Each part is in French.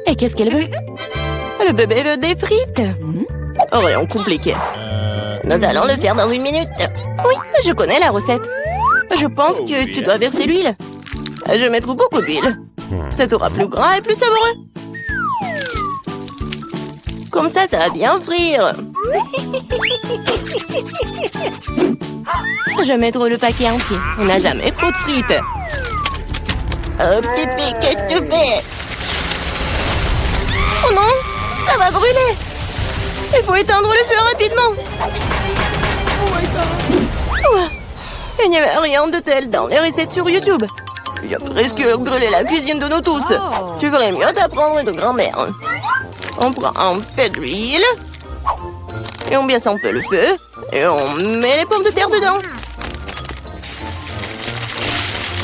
Et qu'est-ce qu'elle veut? Le bébé veut des frites. Rien compliqué. Nous allons le faire dans 1 minute. Oui, je connais la recette. Je pense que tu dois verser l'huile. Je vais mettre beaucoup d'huile. Ça sera plus gras et plus savoureux. Comme ça va bien frire. Je vais mettre le paquet entier. On n'a jamais trop de frites. Oh, petite fille, qu'est-ce que tu fais? Oh non, ça va brûler. Il faut éteindre le feu rapidement. Oh, il n'y avait rien de tel dans les recettes sur YouTube. Il a presque brûlé la cuisine de nous tous. Tu ferais mieux d'apprendre de grand-mère. On prend un peu d'huile. Et on baisse un peu le feu. Et on met les pommes de terre dedans.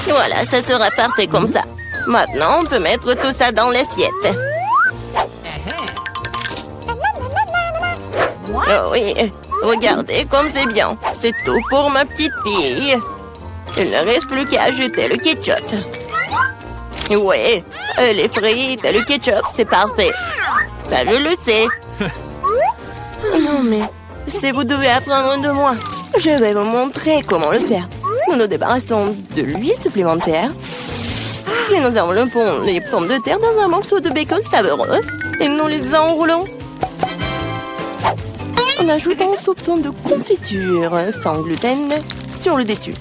Voilà, ça sera parfait comme ça. Maintenant, on peut mettre tout ça dans l'assiette. Oh oui, regardez comme c'est bien. C'est tout pour ma petite fille. Il ne reste plus qu'à ajouter le ketchup. Ouais, les frites et le ketchup, c'est parfait. Ça, je le sais. Non, mais si vous devez apprendre de moi, je vais vous montrer comment le faire. Nous nous débarrassons de l'huile supplémentaire. Puis nous enveloppons les pommes de terre dans un morceau de bacon savoureux. Et nous les enroulons. On ajoute un soupçon de confiture sans gluten sur le dessus.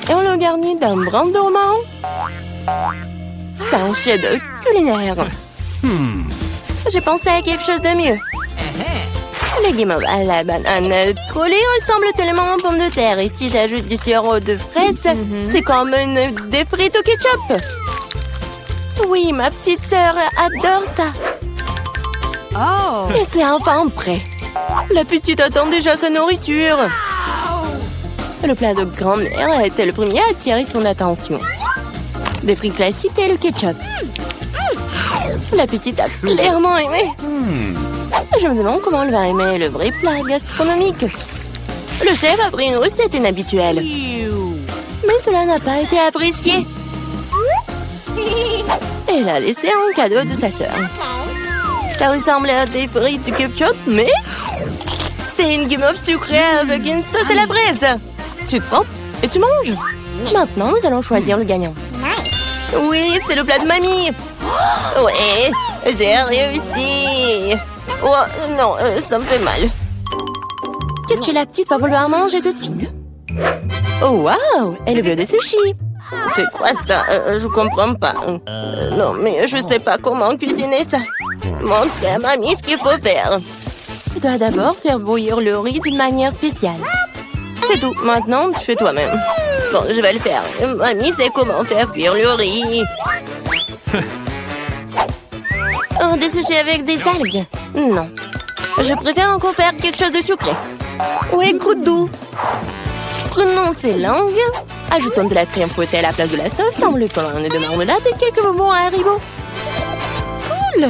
Et on le garnit d'un brin de romarin. C'est un chef-d'œuvre culinaire. J'ai pensé à quelque chose de mieux. Les guimauves à la banane trolley ressemblent tellement aux pommes de terre. Et si j'ajoute du sirop de fraise, c'est comme des frites au ketchup. Oui, ma petite sœur adore ça. Oh. Et c'est enfin prêt. La petite attend déjà sa nourriture. Le plat de grand-mère a été le premier à attirer son attention. Des frites classiques et le ketchup. La petite a clairement aimé. Je me demande comment elle va aimer le vrai plat gastronomique. Le chef a pris une recette inhabituelle. Mais cela n'a pas été apprécié. Elle a laissé un cadeau de sa sœur. Ça ressemble à des frites de ketchup, mais c'est une guimauve sucrée avec une sauce à la fraise. Tu te trempes et tu manges. Maintenant, nous allons choisir le gagnant. Oui, c'est le plat de mamie. Ouais, j'ai réussi. Oh, non, ça me fait mal. Qu'est-ce que la petite va vouloir manger tout de suite? Oh, waouh, elle veut des sushis. C'est quoi ça? Je comprends pas. Non, mais je sais pas comment cuisiner ça. Montre à mamie ce qu'il faut faire. Tu dois d'abord faire bouillir le riz d'une manière spéciale. C'est tout. Maintenant, tu fais toi-même. Bon, je vais le faire. Mamie sait comment faire cuire le riz. Oh, des sushis avec des algues? Non. Je préfère encore faire quelque chose de sucré. Ouais, goûte doux. Prenons ces langues. Ajoutons de la crème fouettée à la place de la sauce, enveloppons un nœud de marmelade et quelques bonbons à Haribo. Cool!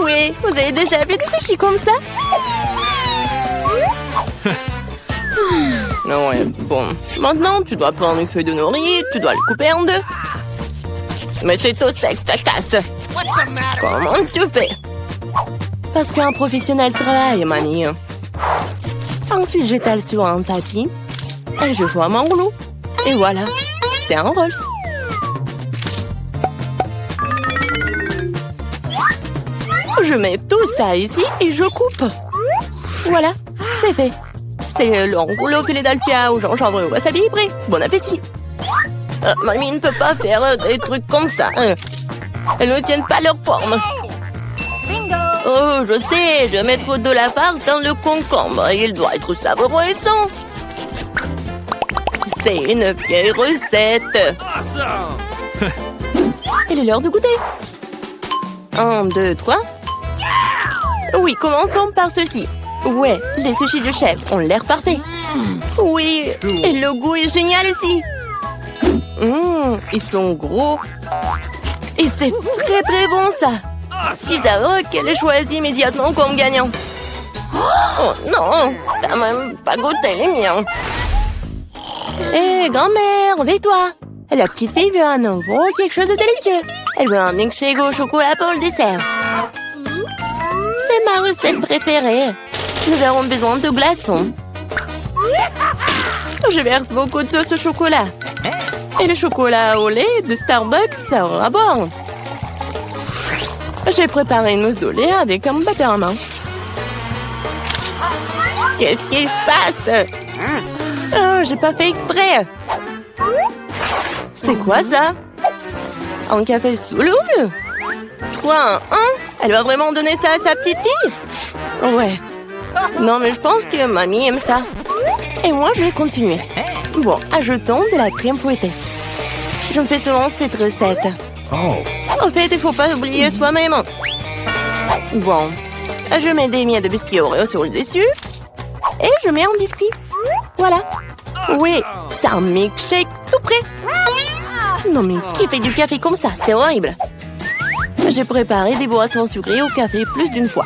Oui, vous avez déjà fait des sushis comme ça? Non, ouais, bon. Maintenant, tu dois prendre une feuille de nori, tu dois le couper en deux. Mais c'est tout sec, ça casse. Comment tu fais? Parce qu'un professionnel travaille, mamie. Ensuite, j'étale sur un tapis et je forme un rouleau. Et voilà, c'est un Rolls. Je mets tout ça ici et je coupe. Voilà, c'est fait. C'est le rouleau Philadelphia au gingembre et au wasabi prêt. Bon appétit. Mamie ne peut pas faire des trucs comme ça. Elles ne tiennent pas leur forme. Oh, je sais, je vais mettre de la farce dans le concombre. Il doit être savoureux et sain. C'est une vieille recette. Il est l'heure de goûter. 1, 2, 3. Oui, commençons par ceci. Ouais, les sushis du chef ont l'air parfaits. Oui, et le goût est génial aussi. Ils sont gros. Et c'est très très bon ça. Si savoureux qu'elle ait choisi immédiatement comme gagnant. Oh non, t'as même pas goûté les miens. Hé, grand-mère, réveille-toi. La petite fille veut un nouveau quelque chose de délicieux. Elle veut un milkshake au chocolat pour le dessert. C'est ma recette préférée. Nous aurons besoin de glaçons. Je verse beaucoup de sauce au chocolat. Et le chocolat au lait de Starbucks sera bon. J'ai préparé une mousse de lait avec un batteur à main. Qu'est-ce qui se passe? Oh, j'ai pas fait exprès. C'est quoi ça? Un café sous l'eau? 3, 1. Elle va vraiment donner ça à sa petite fille? Ouais. Non, mais je pense que mamie aime ça. Et moi, je vais continuer. Bon, ajoutons de la crème fouettée. Je me fais souvent cette recette. En fait, il faut pas oublier soi-même. Bon, je mets des miettes de biscuits Oreo sur le dessus. Et je mets un biscuit. Voilà. Oui, c'est un milkshake tout prêt. Non, mais qui fait du café comme ça? C'est horrible. J'ai préparé des boissons sucrées au café plus d'une fois.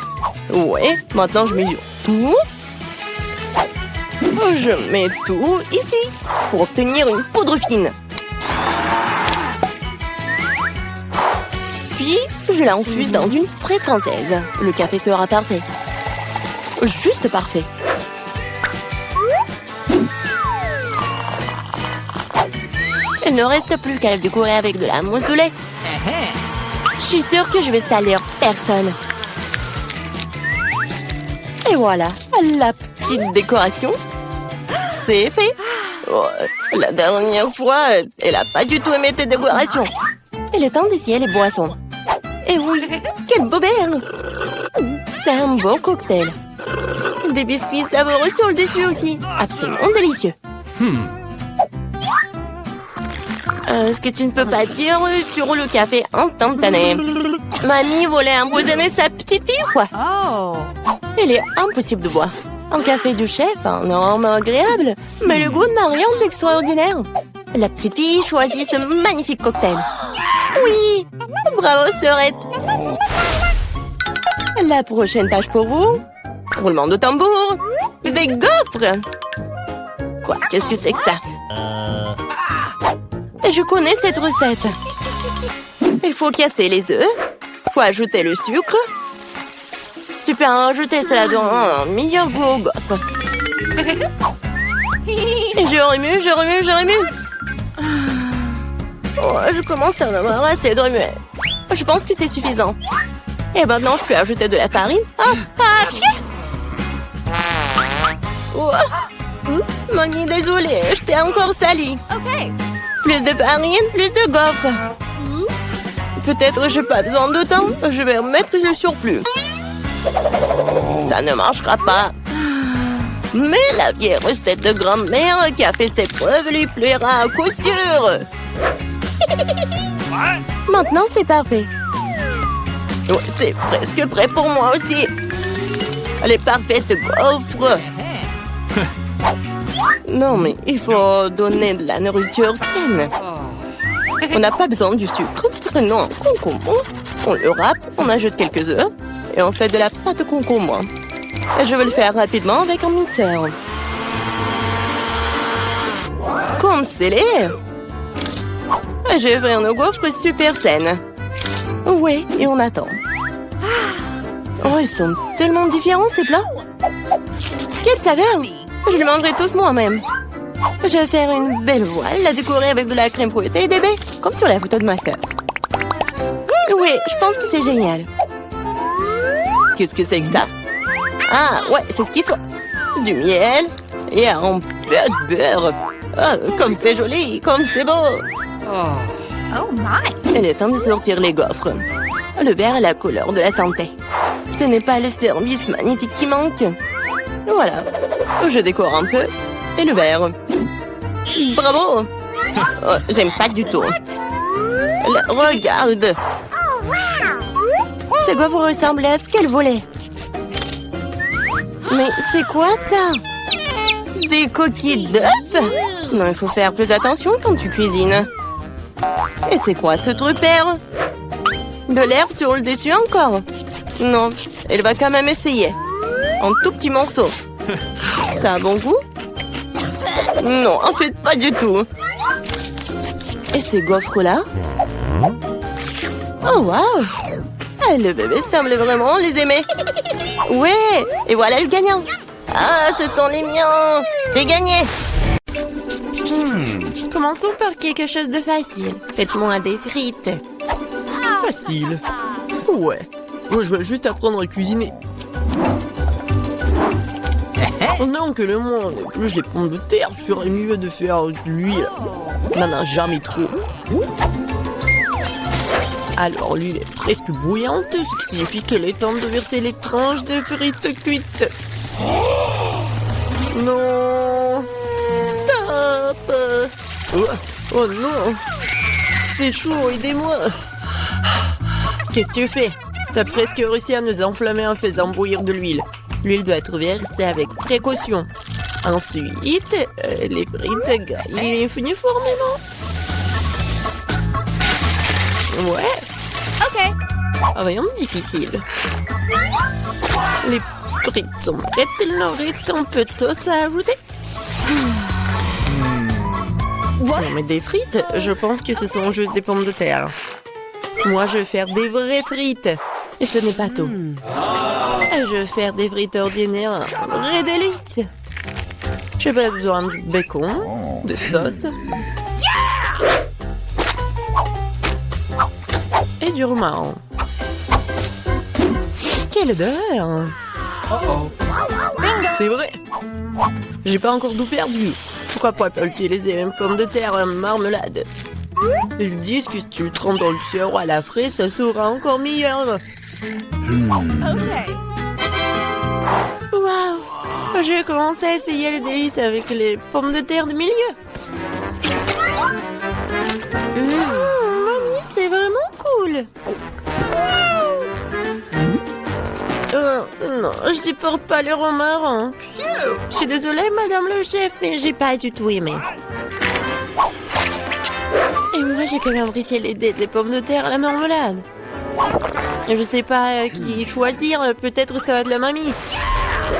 Ouais, maintenant je mesure tout. Je mets tout ici pour obtenir une poudre fine. Puis, je l'infuse dans une fraise française. Le café sera parfait. Juste parfait. Il ne reste plus qu'à le décorer avec de la mousse de lait. Je suis sûre que je vais salir personne. Et voilà, la petite décoration. C'est fait. Oh, la dernière fois, elle a pas du tout aimé tes décorations. Il est temps d'essayer les boissons. Et oui, quel beau verre! C'est un beau cocktail. Des biscuits savoureux sur le dessus aussi. Absolument délicieux. Ce que tu ne peux pas dire sur le café instantané. Mamie voulait empoisonner sa petite fille ou quoi? Oh. Il est impossible de boire. Un café du chef, un arôme agréable, mais le goût n'a rien d'extraordinaire. La petite fille choisit ce magnifique cocktail. Oui, bravo sœurette. La prochaine tâche pour vous, roulement de tambour, des gaufres. Quoi, qu'est-ce que c'est que ça? Je connais cette recette. Il faut casser les œufs, faut ajouter le sucre. Tu peux en rajouter ça dans un meilleur goût aux gaufres. Et je remue. Oh, je commence à en avoir assez de remuer. Je pense que c'est suffisant. Et maintenant, je peux ajouter de la farine. Oh. Oups, mamie, désolée, je t'ai encore sali. OK. Plus de farine, plus de gaufres. Peut-être j'ai pas besoin de temps. Je vais remettre le surplus. Ça ne marchera pas. Mais la vieille recette de grand-mère qui a fait ses preuves lui plaira à coup sûr. Maintenant, c'est parfait. Oh, c'est presque prêt pour moi aussi. Les parfaites gaufres. Non, mais il faut donner de la nourriture saine. On n'a pas besoin du sucre. Prenons un concombre. On le râpe, on ajoute quelques œufs et on fait de la pâte de concombre. Et je vais le faire rapidement avec un mixeur. Comme scellé. Je vais faire nos gaufres super saines. Oui, et on attend. Oh, ils sont tellement différents ces plats. Quelle saveur! Je les mangerai tous moi-même. Je vais faire une belle voile, la décorer avec de la crème fouettée et des baies, comme sur la photo de ma sœur. Oui, je pense que c'est génial. Qu'est-ce que c'est que ça? Ah, ouais, c'est ce qu'il faut. Du miel et un peu de beurre. Oh, comme c'est joli, comme c'est beau. Oh my! Il est temps de sortir les gaufres. Le vert est la couleur de la santé. Ce n'est pas le service magnifique qui manque. Voilà. Je décore un peu. Et le vert. Bravo! Oh, j'aime pas du tout. Regarde! Ces gaufres ressemblaient à ce qu'elle voulait. Mais c'est quoi ça? Des coquilles d'œufs? Non, il faut faire plus attention quand tu cuisines. Et c'est quoi ce truc vert? De l'herbe sur le dessus encore? Non, elle va quand même essayer. Un tout petit morceau. Ça a bon goût? Non, en fait, pas du tout. Et ces gaufres-là? Oh, wow! Ah, le bébé semble vraiment les aimer. Ouais! Et voilà le gagnant. Ah, ce sont les miens! J'ai gagné! Commençons par quelque chose de facile. Faites-moi des frites. Facile. Ouais. Moi, je vais juste apprendre à cuisiner. Non, que le monde épluche les pommes de terre, je ferais mieux de faire de l'huile. N'en a jamais trop. Alors, l'huile est presque bouillante, ce qui signifie qu'il est temps de verser les tranches de frites cuites. Non! Stop! Oh non! C'est chaud, aidez-moi! Qu'est-ce que tu fais? T'as presque réussi à nous enflammer en faisant bouillir de l'huile. L'huile doit être versée avec précaution. Ensuite, les frites gagnent uniformément. Ouais. Ok. Rien de difficile. Les frites sont prêtes, il leur reste un peu de sauce à ajouter. Non mais des frites, je pense que ce sont juste des pommes de terre. Moi, je vais faire des vraies frites. Et ce n'est pas tout. Je vais faire des frites ordinaires, un vrai délice. J'ai pas besoin de bacon, de sauce. Et du romarin. Quelle odeur! C'est vrai. J'ai pas encore tout perdu. Pourquoi pas utiliser les mêmes pommes de terre en marmelade? Ils disent que si tu le trempes dans le sirop à la fraise, ça sera encore meilleur. Waouh! Je vais commencer à essayer les délices avec les pommes de terre du milieu. Mamie, c'est vraiment cool. Non, je supporte pas le romarin. Je suis désolée, madame le chef, mais j'ai pas du tout aimé. Et moi, j'ai quand même apprécié des pommes de terre à la marmelade. Je sais pas qui choisir, peut-être ça va être la mamie.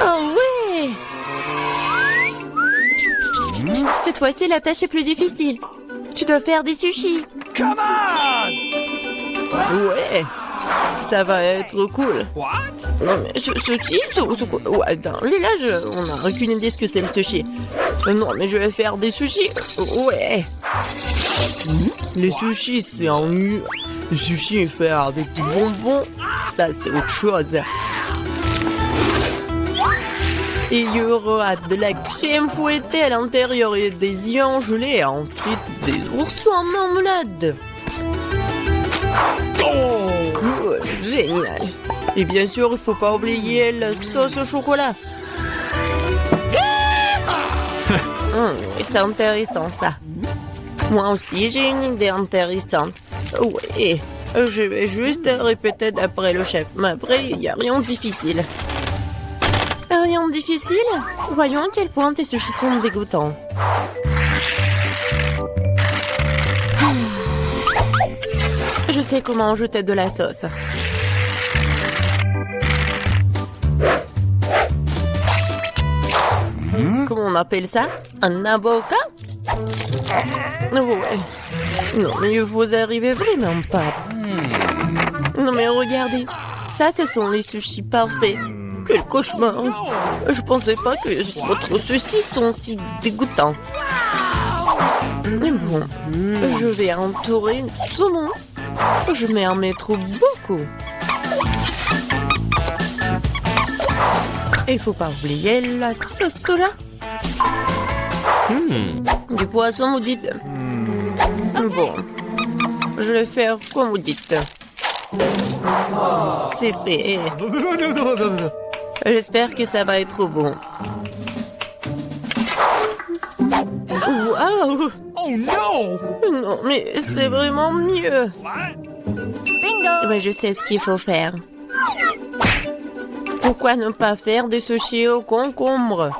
Oh ouais! Cette fois-ci, la tâche est plus difficile. Tu dois faire des sushis. Come on! Ouais, ça va être cool. What? Non mais sushi, ouais, attends, là, on n'a aucune idée ce que c'est le sushi. Non mais je vais faire des sushis. Ouais. Les sushis, c'est en U. Le sushi est fait avec du bonbon. Ça, c'est autre chose. Et il y aura de la crème fouettée à l'intérieur et des œufs gelés. Et ensuite, des oursons en marmelade. Oh! Cool, génial. Et bien sûr, il faut pas oublier la sauce au chocolat. C'est intéressant, ça. Moi aussi, j'ai une idée intéressante. Oui, je vais juste répéter d'après le chef. Mais après, il n'y a rien de difficile. Rien de difficile? Voyons à quel point tes sushis sont dégoûtants. Je sais comment ajouter de la sauce. Comment on appelle ça? Un avocat? Ouais. Non, mais vous arrivez vraiment pas. Non, mais regardez. Ça, ce sont les sushis parfaits. Quel cauchemar. Je pensais pas que votre sushi sont si dégoûtants. Mais bon, je vais entourer de saumon. Je vais en mettre beaucoup. Il faut pas oublier la sauce soja. Du poisson, vous dites. Bon, je vais faire comme vous dites. C'est fait. J'espère que ça va être bon. Waouh! Oh no! Non, mais c'est vraiment mieux. What? Bingo! Mais je sais ce qu'il faut faire. Pourquoi ne pas faire des sushis au concombre?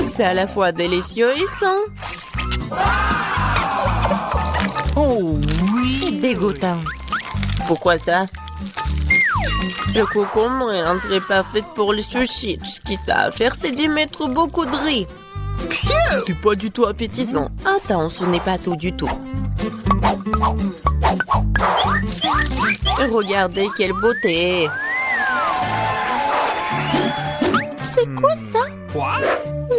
C'est à la fois délicieux et sain. Oh Et oui! dégoûtant. Pourquoi ça? Le concombre est l'entrée parfaite pour les sushis. Tout ce qu'il t'a à faire, c'est d'y mettre beaucoup de riz. C'est pas du tout appétissant. Attends, ce n'est pas tout du tout. Regardez quelle beauté. C'est quoi ça? What?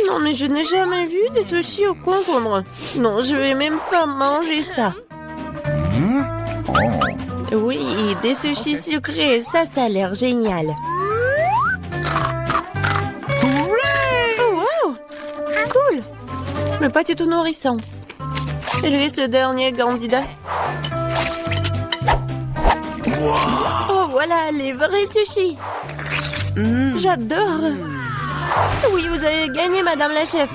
Non, mais je n'ai jamais vu des sushis au concombre. Non, je vais même pas manger ça. Oui, des sushis sucrés, ça a l'air génial. Oh, wow! Cool! Mais pas du tout nourrissant. Et lui, ce dernier candidat. Oh, voilà, les vrais sushis. J'adore. Oui, vous avez gagné, madame la chef.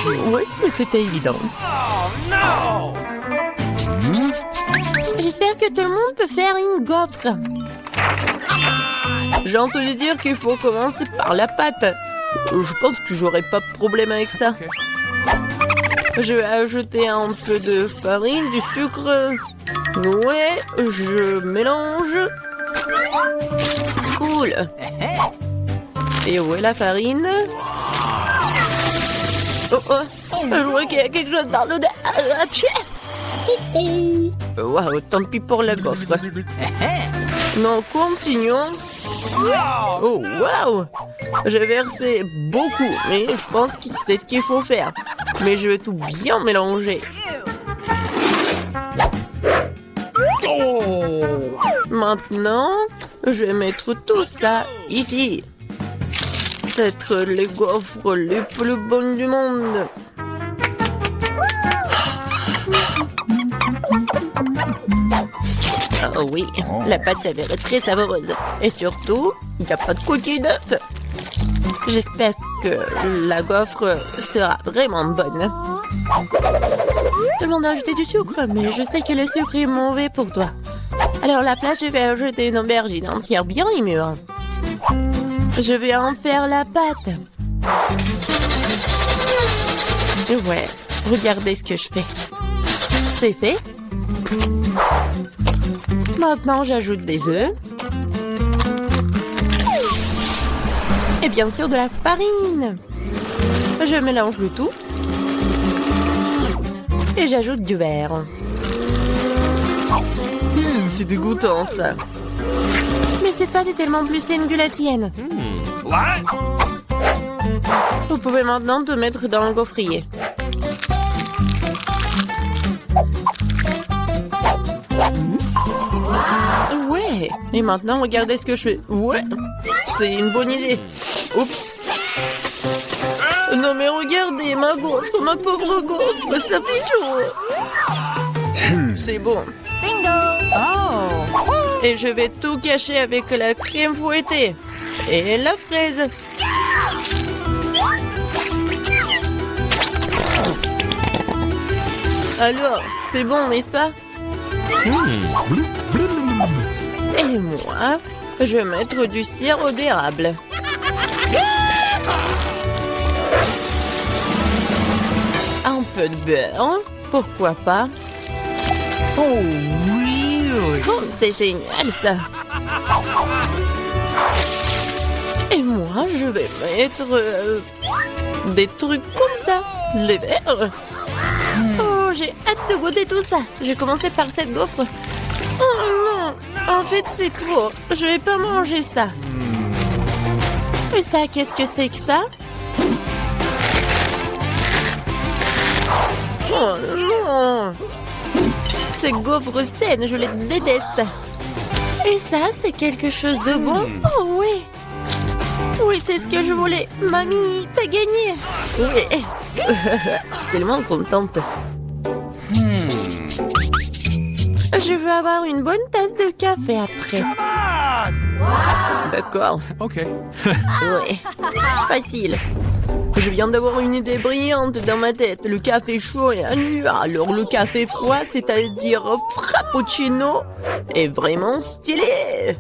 Oui, mais c'était évident. Oh no! J'espère que tout le monde peut faire une gaufre. J'ai entendu dire qu'il faut commencer par la pâte. Je pense que j'aurai pas de problème avec ça. Je vais ajouter un peu de farine, du sucre. Ouais, je mélange. Cool. Et où est la farine? Oh, oh, je vois qu'il y a quelque chose dans le... Waouh, tant pis pour la gaufre. Non, continuons. Oh, waouh! J'ai versé beaucoup, mais je pense que c'est ce qu'il faut faire. Mais je vais tout bien mélanger. Oh! Maintenant, je vais mettre tout ça ici. C'est les gaufres les plus bonnes du monde. Oh oui, la pâte s'avère très savoureuse. Et surtout, il n'y a pas de coquille d'œuf. J'espère que la gaufre sera vraiment bonne. Tout le monde a ajouté du sucre, mais je sais que le sucre est mauvais pour toi. Alors à la place, je vais ajouter une aubergine entière bien mûre. Je vais en faire la pâte. Ouais, regardez ce que je fais. C'est fait. Maintenant, j'ajoute des œufs. Et bien sûr, de la farine. Je mélange le tout. Et j'ajoute du beurre. C'est dégoûtant, ça. Mais cette pâte est tellement plus saine que la tienne. What? Vous pouvez maintenant te mettre dans le gaufrier. Ouais. Et maintenant, regardez ce que je fais. Ouais. C'est une bonne idée. Oups. Non mais regardez, ma gaufre, ma pauvre gaufre, ça fait chaud. C'est bon. Bingo! Oh! Et je vais tout cacher avec la crème fouettée. Et la fraise. Alors, c'est bon, n'est-ce pas? Et moi, je vais mettre du sirop d'érable. Un peu de beurre, pourquoi pas? Oh oui! Oh, c'est génial ça! Et moi, je vais mettre des trucs comme ça, les verres. Oh, j'ai hâte de goûter tout ça. J'ai commencé par cette gaufre. Oh non, en fait c'est trop. Je vais pas manger ça. Et ça, qu'est-ce que c'est que ça? Oh non! Ces gaufres saines, je les déteste. Et ça, c'est quelque chose de bon? Oh oui! Oui, c'est ce que je voulais. Mamie, t'as gagné. Oui. Je suis tellement contente. Je veux avoir une bonne tasse de café après. Come on! D'accord. Okay. Oui. Facile. Je viens d'avoir une idée brillante dans ma tête. Le café chaud est nu. Alors le café froid, c'est-à-dire frappuccino, est vraiment stylé.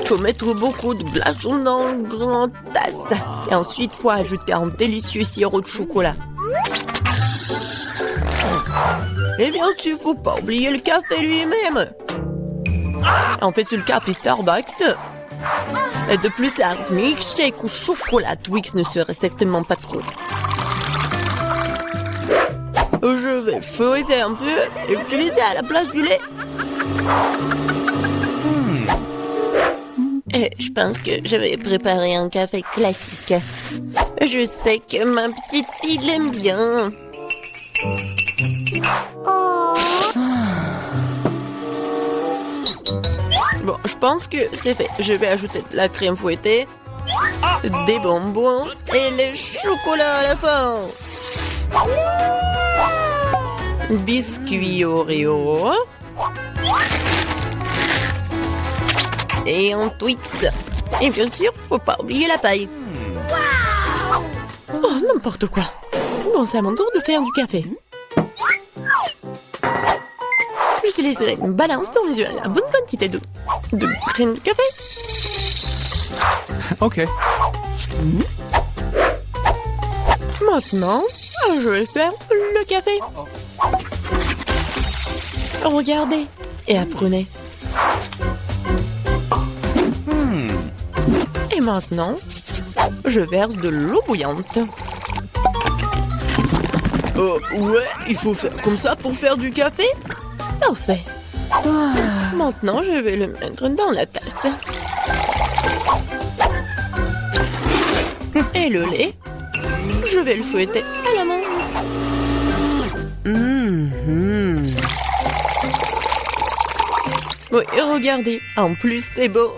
Faut mettre beaucoup de glaçons dans une grande tasse. Et ensuite, faut ajouter un délicieux sirop de chocolat. Et bien sûr, faut pas oublier le café lui-même. En fait, c'est le café Starbucks. Et de plus, un milkshake ou chocolat Twix ne serait certainement pas trop. faut fouetter un peu et utiliser à la place du lait. Et je pense que je vais préparer un café classique. Je sais que ma petite fille l'aime bien. Bon, je pense que c'est fait. Je vais ajouter de la crème fouettée, des bonbons et le chocolat à la fin. Biscuit Oreo. Et un Twix. Et bien sûr, faut pas oublier la paille. Oh, n'importe quoi. Bon, c'est à mon tour de faire du café. J'utiliserai une balance pour mesurer la bonne quantité de graines de café. Ok. Maintenant, je vais faire le café. Regardez et apprenez. Et maintenant, je verse de l'eau bouillante. Ouais, il faut faire comme ça pour faire du café? Parfait. Maintenant, je vais le mettre dans la tasse. Et le lait, je vais le fouetter à la main. Oui, regardez, en plus c'est beau.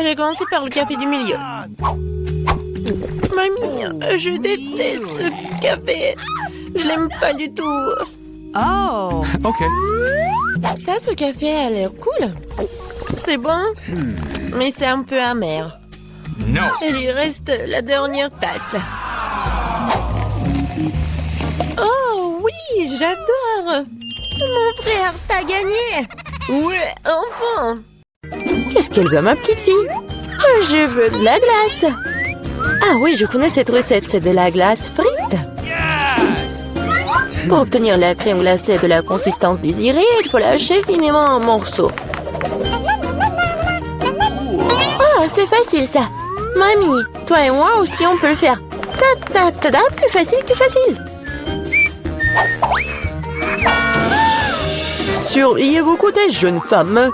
J'ai commencé par le café du milieu. Mamie, je déteste ce café. Je l'aime pas du tout. Oh! Ok. Ça, ce café a l'air cool. C'est bon, mais c'est un peu amer. No. Il lui reste la dernière tasse. Oh oui, j'adore. Mon frère, t'as gagné. Ouais, enfin. Qu'est-ce qu'elle veut, ma petite fille? Je veux de la glace. Ah oui, je connais cette recette, c'est de la glace frite. Yes. Pour obtenir la crème glacée de la consistance désirée, il faut lâcher finement en morceaux. Oh, c'est facile ça. Mamie, toi et moi aussi on peut le faire. Ta-ta-ta-ta, plus facile, plus facile. Surveillez vos côtés, jeune femme.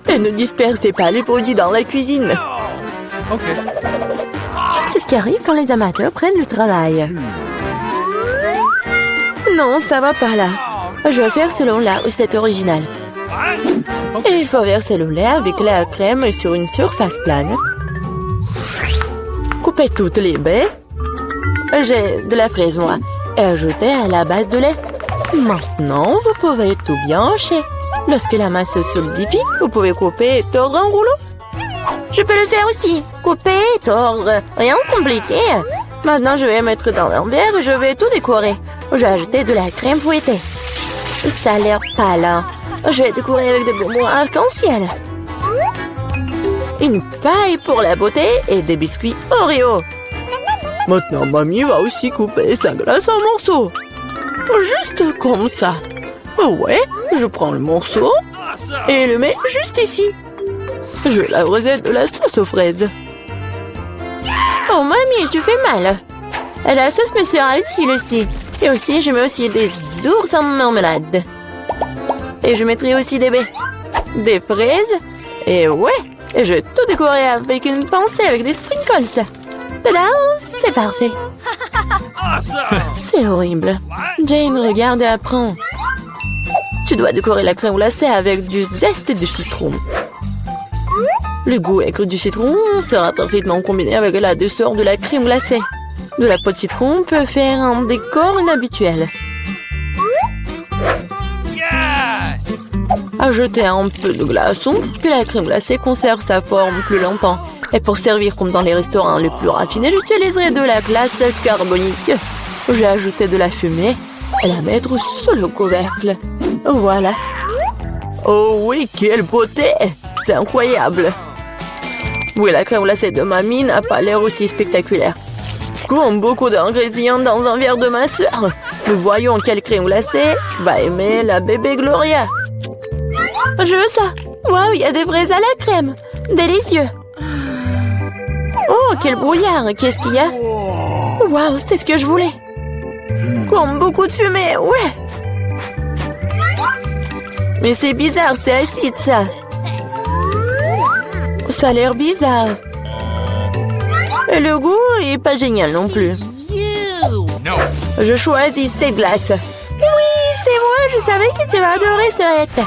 Et ne dispersez pas les produits dans la cuisine. Ok. C'est ce qui arrive quand les amateurs prennent du travail. Non, ça va pas là. Je vais faire selon la recette originale. What? Et il faut verser le lait avec la crème sur une surface plane. Coupez toutes les baies. J'ai de la fraise, moi. Et ajoutez à la base de lait. Maintenant, vous pouvez tout bien hacher. Lorsque la masse se solidifie, vous pouvez couper et tordre en rouleau. Je peux le faire aussi. Couper et tordre. Rien de compliqué. Maintenant, je vais mettre dans un verre et je vais tout décorer. J'ai ajouté de la crème fouettée. Ça a l'air pâle, hein. Je vais décorer avec des bonbons arc-en-ciel. Une paille pour la beauté et des biscuits Oreo. Maintenant, mamie va aussi couper sa glace en morceaux. Juste comme ça. Ouais, je prends le morceau Awesome. et le mets juste ici. Je l'arroser de la sauce aux fraises. Oh, mamie, tu fais mal. Et la sauce me sera utile aussi. Et aussi, je mets aussi des ours en marmelade. Et je mettrai aussi des baies, des fraises. Et ouais, et je vais tout décorer avec une pincée avec des sprinkles. Tada, c'est parfait. Awesome. C'est horrible. Jane, regarde et apprends. Tu dois décorer la crème glacée avec du zeste de citron. Le goût aigre du citron sera parfaitement combiné avec la douceur de la crème glacée. De la peau de citron peut faire un décor inhabituel. Yes. Ajoutez un peu de glaçon pour que la crème glacée conserve sa forme plus longtemps. Et pour servir comme dans les restaurants les plus raffinés, j'utiliserai de la glace carbonique. Je vais ajouter de la fumée et la mettre sous le couvercle. Voilà. Oh oui, quelle beauté! C'est incroyable. Oui, la crème glacée de mamie n'a pas l'air aussi spectaculaire. Comme beaucoup d'ingrédients dans un verre de ma soeur. Nous voyons quelle crème glacée va aimer la bébé Gloria. Je veux ça. Waouh, il y a des fraises à la crème. Délicieux. Oh, quel brouillard. Qu'est-ce qu'il y a? Waouh, c'est ce que je voulais. Comme beaucoup de fumée, ouais. Mais c'est bizarre, c'est acide, ça. Ça a l'air bizarre. Et le goût est pas génial non plus. No. Je choisis cette glace. Oui, c'est moi, je savais que tu vas adorer cette.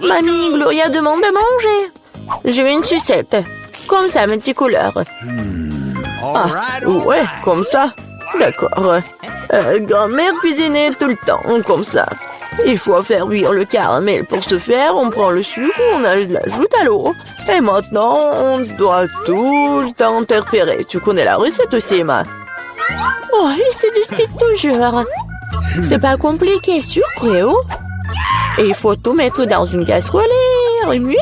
Mamie, Gloria demande de manger. Je veux une sucette. Comme ça, multicouleur. Ah, ouais, comme ça. D'accord. Grand-mère cuisinait tout le temps, comme ça. Il faut faire cuire le caramel. Pour ce faire, on prend le sucre, on l'ajoute à l'eau. Et maintenant, on doit tout le temps interférer. Tu connais la recette aussi, Emma? Oh, il se dispute toujours. C'est pas compliqué, sucre et eau. Et il faut tout mettre dans une casserole et remuer.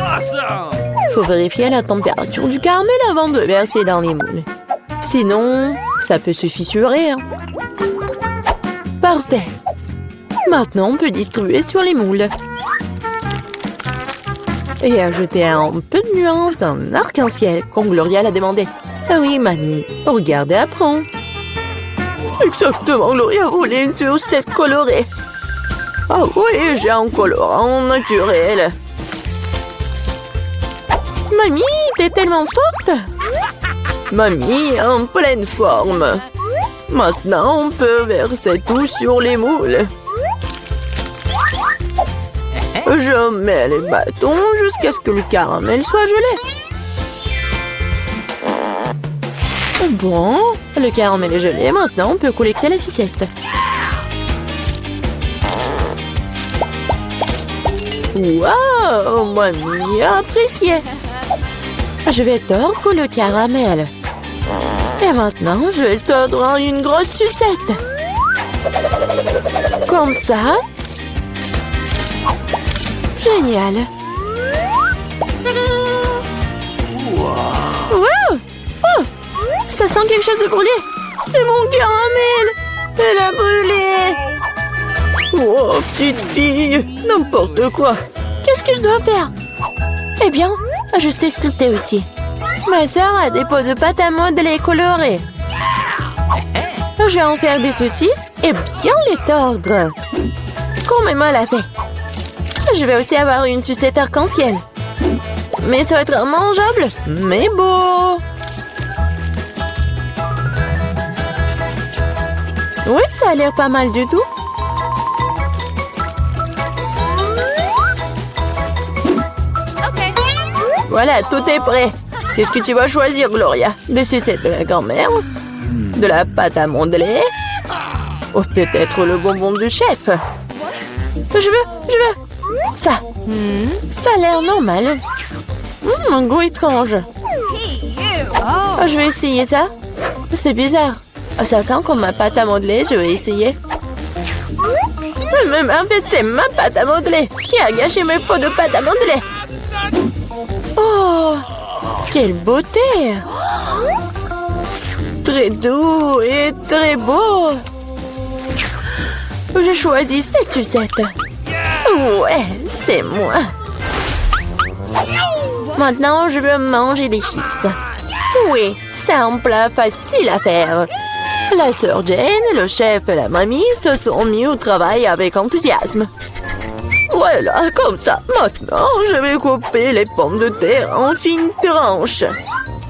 Awesome. Faut vérifier la température du caramel avant de verser dans les moules. Sinon, ça peut se fissurer. Hein. Parfait. Maintenant, on peut distribuer sur les moules. Et ajouter un peu de nuance en arc-en-ciel, comme Gloria l'a demandé. Ah oui, mamie. Regarde et apprends. Exactement, Gloria voulait une sucette colorée. Ah oui, j'ai un colorant naturel. Mamie, t'es tellement forte. Mamie, en pleine forme. Maintenant, on peut verser tout sur les moules. Je mets les bâtons jusqu'à ce que le caramel soit gelé. Bon, le caramel est gelé. Maintenant, on peut collecter la sucette. Waouh, mamie a apprécié. Je vais tordre le caramel. Et maintenant, je vais tordre en une grosse sucette. Comme ça. Génial. Wow. Oh, ça sent quelque chose de brûlé. C'est mon caramel. Elle a brûlé. Oh, petite fille. N'importe quoi. Qu'est-ce que je dois faire? Eh bien, je sais sculpter aussi. Ma sœur a des pots de pâte à modeler colorés. Je vais en faire des saucisses et bien les tordre. Comme Emma l'a fait. Je vais aussi avoir une sucette arc-en-ciel. Mais ça va être mangeable, mais beau. Oui, ça a l'air pas mal du tout. Voilà, tout est prêt. Qu'est-ce que tu vas choisir, Gloria? Des sucettes de la grand-mère? De la pâte à modeler? Ou peut-être le bonbon du chef? Je veux. Ça. Ça a l'air normal. Un goût étrange. Oh, je vais essayer ça. C'est bizarre. Ça sent comme ma pâte à modeler. Je vais essayer. Mais en fait, c'est ma pâte à modeler. Qui a gâché mes pots de pâte à modeler? Oh, quelle beauté! Très doux et très beau. Je choisis cette sucette. Ouais, c'est moi. Maintenant, je veux manger des chips. Oui, c'est un plat facile à faire. La sœur Jane, le chef et la mamie se sont mis au travail avec enthousiasme. Voilà, comme ça. Maintenant, je vais couper les pommes de terre en fines tranches.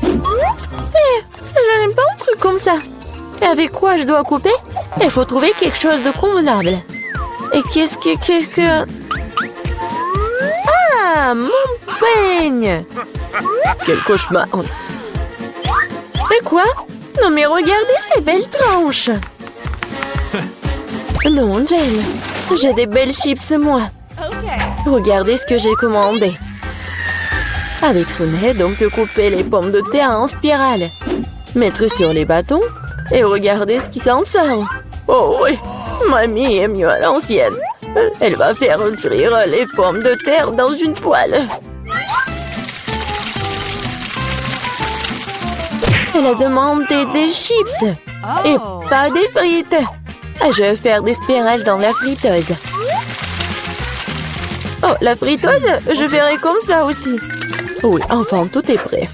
Je n'aime pas un truc comme ça. Et avec quoi je dois couper? Il faut trouver quelque chose de convenable. Et qu'est-ce que... Ah, mon peigne! Quel cauchemar! Et quoi? Non mais regardez ces belles tranches! Non, Jane, j'ai des belles chips, moi. Regardez ce que j'ai commandé. Avec son aide, on peut couper les pommes de terre en spirale, mettre sur les bâtons et regardez ce qui s'en sort. Oh oui, mamie est mieux à l'ancienne. Elle va faire cuire les pommes de terre dans une poêle. Elle a demandé des chips et pas des frites. Je vais faire des spirales dans la friteuse. Oh, la friteuse, je ferai comme ça aussi. Oui, enfin, tout est prêt.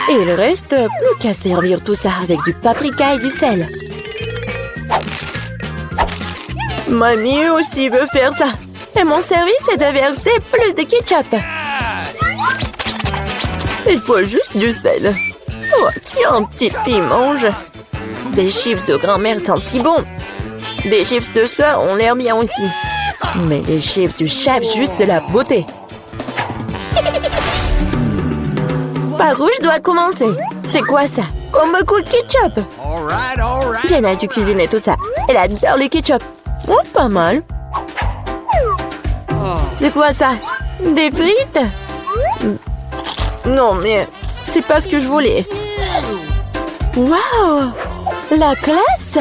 Et il reste plus qu'à servir tout ça avec du paprika et du sel. Mamie aussi veut faire ça. Et mon service est de verser plus de ketchup. Il faut juste du sel. Oh, tiens, petite fille, mange. Des chips de grand-mère sentent bon. Des chips de soeur ont l'air bien aussi. Mais les chips du chef, juste de la beauté. Par où je dois commencer? C'est quoi ça? Comme beaucoup de ketchup. All right. Jenna, tu cuisines tout ça. Elle adore le ketchup. Oh, pas mal. C'est quoi ça? Des frites? Non, mais c'est pas ce que je voulais. Waouh! La classe!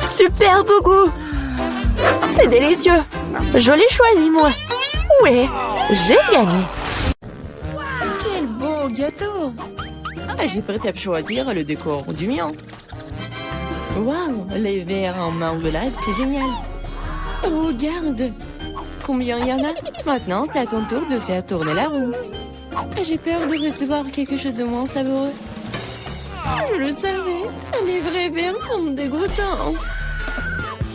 Super beau goût! C'est délicieux! Je l'ai choisi, moi! Ouais, j'ai gagné! Quel beau gâteau! J'ai prêt à choisir le décor du mien. Waouh! Les verres en marmelade, c'est génial! Regarde! Combien il y en a? Maintenant, c'est à ton tour de faire tourner la roue. J'ai peur de recevoir quelque chose de moins savoureux. Je le savais, les vrais verres sont dégoûtants.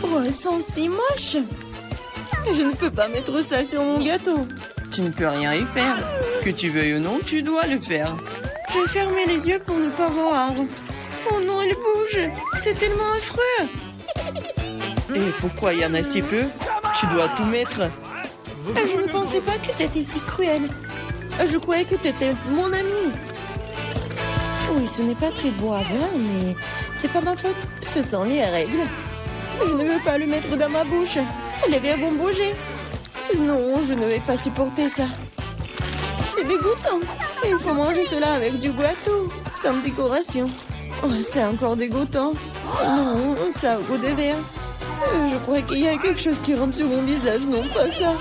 Oh, elles sont si moches. Je ne peux pas mettre ça sur mon gâteau. Tu ne peux rien y faire. Que tu veuilles ou non, tu dois le faire. J'ai fermé les yeux pour ne pas voir. Oh non, elle bouge. C'est tellement affreux. Et pourquoi il y en a si peu? Tu dois tout mettre. Je ne pensais pas que tu étais si cruel. Je croyais que tu étais mon ami. Oui, ce n'est pas très beau à voir, mais c'est pas ma faute. Ce sont les règles. Je ne veux pas le mettre dans ma bouche. Les verres vont bouger. Non, je ne vais pas supporter ça. C'est dégoûtant. Il faut manger cela avec du gâteau, sans décoration. Oh, c'est encore dégoûtant. Non, ça a goût de verre. Je crois qu'il y a quelque chose qui rentre sur mon visage, non pas ça.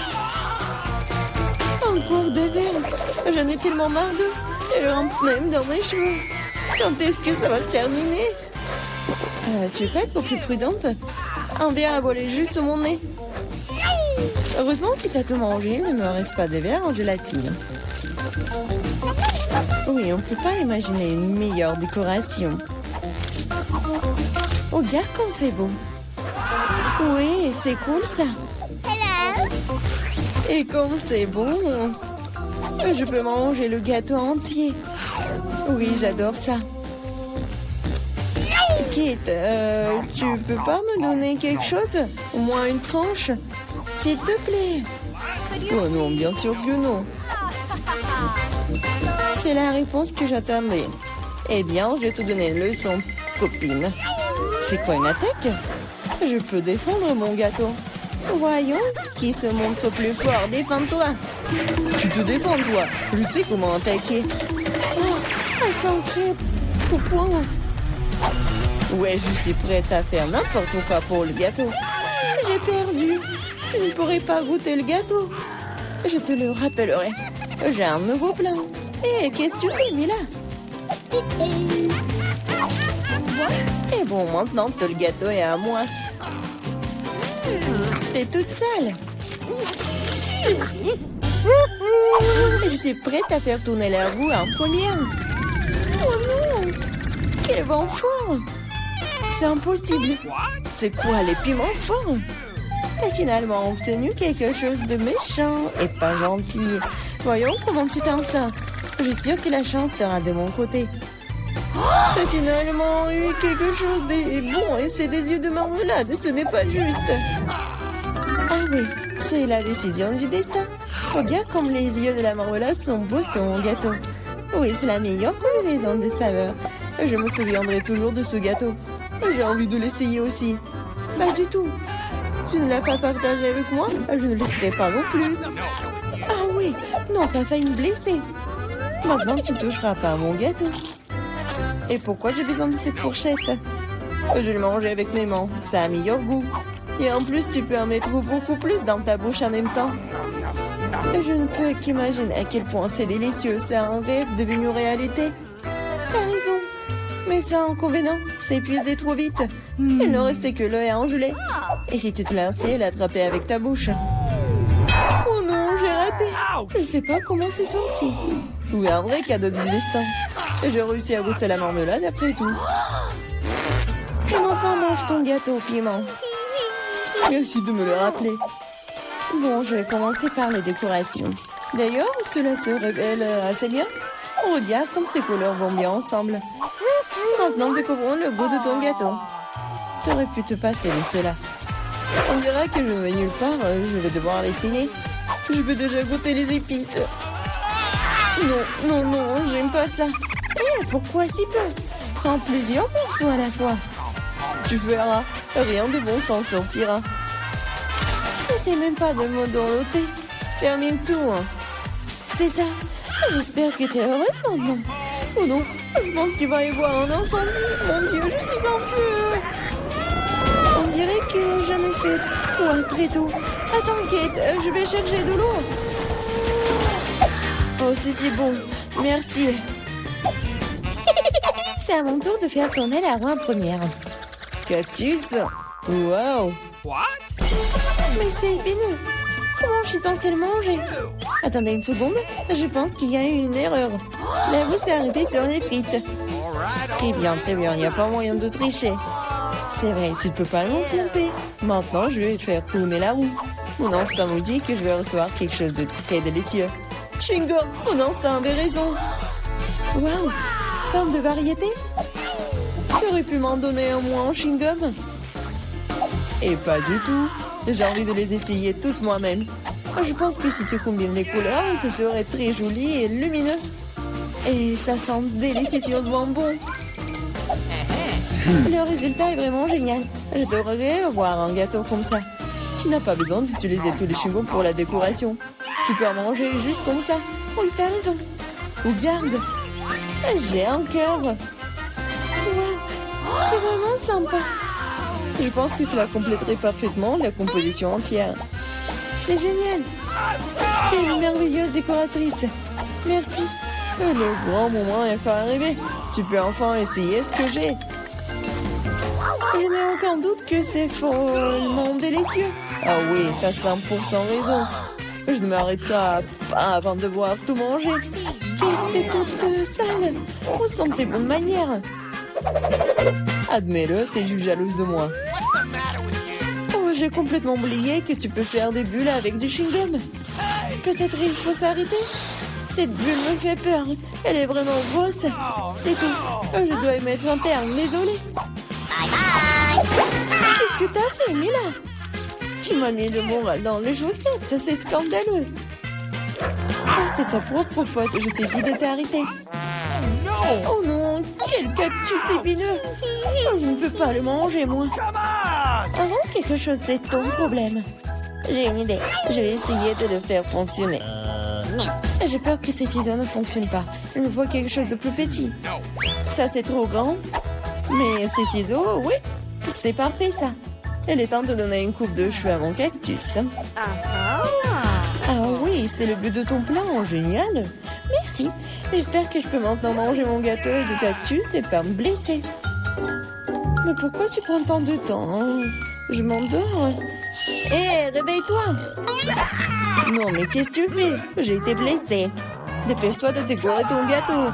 Encore des verres. J'en ai tellement marre d'eux. Elles rentrent même dans mes cheveux. Quand est-ce que ça va se terminer? Tu peux être plus prudente? Un verre a volé juste sur mon nez. Heureusement que tu as tout mangé. Il ne me reste pas de verre en gélatine. Oui, on ne peut pas imaginer une meilleure décoration. Regarde comme c'est beau. Oui, c'est cool ça. Et comme c'est bon, je peux manger le gâteau entier. Oui, j'adore ça. Kate, tu peux pas me donner quelque chose? Au moins une tranche? S'il te plaît. Oh non, bien sûr que non. C'est la réponse que j'attendais. Eh bien, je vais te donner une leçon, copine. C'est quoi une attaque? Je peux défendre mon gâteau. Voyons, qui se montre plus fort? Défends-toi. Tu te défends, toi. Je sais comment attaquer. Oh, ça sent crêpe. Au point. Ouais, je suis prête à faire n'importe quoi pour le gâteau. J'ai perdu. Je ne pourrai pas goûter le gâteau. Je te le rappellerai. J'ai un nouveau plan. Hé, qu'est-ce que tu fais, Mila? Et bon, maintenant que le gâteau est à moi. T'es toute sale. Et je suis prête à faire tourner la roue en première. Oh non! Quel vent fort! C'est impossible. C'est quoi les piments forts? T'as finalement obtenu quelque chose de méchant et pas gentil. Voyons comment tu t'en sors. Je suis sûre que la chance sera de mon côté. T'as finalement eu quelque chose de bon et c'est des yeux de marmelade. Ce n'est pas juste. Ah oui, c'est la décision du destin. Regarde comme les yeux de la marmelade sont beaux sur mon gâteau. Oui, c'est la meilleure combinaison de saveurs. Je me souviendrai toujours de ce gâteau. J'ai envie de l'essayer aussi. Pas du tout. Tu ne l'as pas partagé avec moi? Je ne le ferai pas non plus. Ah oui, non, t'as failli me blesser. Maintenant, tu ne toucheras pas à mon gâteau. Et pourquoi j'ai besoin de cette fourchette? Je vais le manger avec mes mains. Ça a meilleur goût. Et en plus, tu peux en mettre beaucoup plus dans ta bouche en même temps. Et je ne peux qu'imaginer à quel point c'est délicieux. C'est un rêve devenu réalité. T'as raison. Mais ça, inconvénient, c'est épuisé trop vite. Il ne restait que l'œil à engeler. Et si tu te lançais et l'attrapais avec ta bouche? Oh non, j'ai raté. Je sais pas comment c'est sorti. Oui, un vrai cadeau du destin. Et j'ai réussi à goûter la marmelade après tout. Et maintenant, mange ton gâteau au piment. Merci de me le rappeler. Bon, je vais commencer par les décorations. D'ailleurs, cela se révèle assez bien. Regarde comme ces couleurs vont bien ensemble. Maintenant, découvrons le goût de ton gâteau. T'aurais pu te passer de cela. On dirait que je ne vais nulle part, je vais devoir l'essayer. Je peux déjà goûter les épices. Non, non, non, j'aime pas ça. Eh, pourquoi si peu? Prends plusieurs morceaux à la fois. Tu verras, rien de bon s'en sortira. N'essaie même pas de me dorloter. Termine tout. Hein. C'est ça. J'espère que tu es heureuse maintenant. Oh non, je pense qu'il va y avoir un incendie. Mon Dieu, je suis en feu. On dirait que j'en ai fait trop après tout. Attends, Kate, je vais chercher de l'eau. Oh, c'est bon. Merci. C'est à mon tour de faire tourner la roue en première. Cactus. Wow. What? Mais c'est épineux. Comment je suis censée le manger? Attendez une seconde. Je pense qu'il y a eu une erreur. La roue s'est arrêtée sur les frites. Très bien, très bien. Il n'y a pas moyen de tricher. C'est vrai, tu ne peux pas me tromper. Maintenant, je vais faire tourner la roue. Mon instinct me dit que je vais recevoir quelque chose de très délicieux. Chewing-gum, mon instinct avait raison. Waouh, tant de variétés. Tu aurais pu m'en donner un moins en chewing-gum? Et pas du tout. J'ai envie de les essayer tous moi-même. Je pense que si tu combines les couleurs, ça serait très joli et lumineux. Et ça sent délicieux sur le bonbon. Le résultat est vraiment génial. J'adorerais avoir un gâteau comme ça. Tu n'as pas besoin d'utiliser tous les chewing-gums pour la décoration. Tu peux en manger juste comme ça. Oui, t'as raison. Regarde. J'ai un cœur. Waouh. C'est vraiment sympa. Je pense que cela compléterait parfaitement la composition entière. C'est génial. T'es une merveilleuse décoratrice. Merci. Le grand moment est enfin arrivé. Tu peux enfin essayer ce que j'ai. Je n'ai aucun doute que c'est follement délicieux. Ah oui, t'as 100% raison. Je ne m'arrêterai pas avant de voir tout manger. T'es toute sale. Où sont tes bonnes manières? Admets-le, t'es juste jalouse de moi. Oh, j'ai complètement oublié que tu peux faire des bulles avec du chewing-gum. Peut-être il faut s'arrêter. Cette bulle me fait peur. Elle est vraiment grosse. C'est tout. Je dois y mettre un terme, désolée. Qu'est-ce que t'as fait, Mila? Tu m'as mis le moral dans les chaussettes. C'est scandaleux. Oh, c'est ta propre faute. Je t'ai dit de t'arrêter. Oh non, quel cactus épineux. Oh, je ne peux pas le manger, moi. Avant quelque chose, c'est ton problème. J'ai une idée. Je vais essayer de le faire fonctionner. J'ai peur que ces ciseaux ne fonctionnent pas. Je vois quelque chose de plus petit. Ça, c'est trop grand. Mais ces ciseaux, oui, c'est parfait, ça. Il est temps de donner une coupe de cheveux à mon cactus. Ah oui, c'est le but de ton plan. Génial. Merci. J'espère que je peux maintenant manger mon gâteau et du cactus et pas me blesser. Mais pourquoi tu prends tant de temps, hein? Je m'endors. Hé, réveille-toi. Non, mais qu'est-ce que tu fais? J'ai été blessée. Dépêche-toi de décorer ton gâteau.